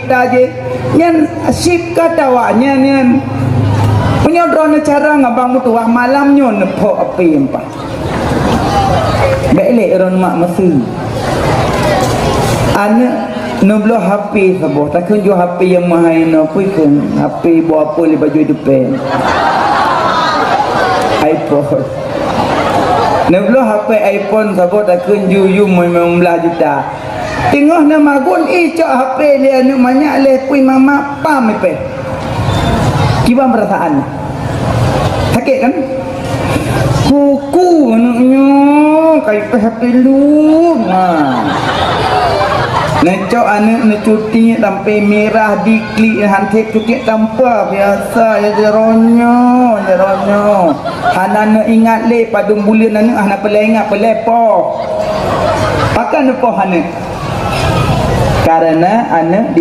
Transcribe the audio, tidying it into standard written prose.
kita je nyan sip kata waknya nyan punya drone cara ngabang mutuah malamnya nepok api empat baik ron mak mesin anak nublo HP sabah takkan jual HP yang mahal no pun HP bawa apa le baju depan iPhone nublo HP iPhone sabah takkan jual 15 juta tengah nama gun cak HP dia ni banyak le pui mama pam pe gimana perasaan sakit kan kuku anaknya kayak HP lu necok anak nak cuti sampai merah diklik hantik cuti tanpa biasa ya jeronyo anak ingat le pada bulan anak pelengat pelepo pakai nepoh anak karena anak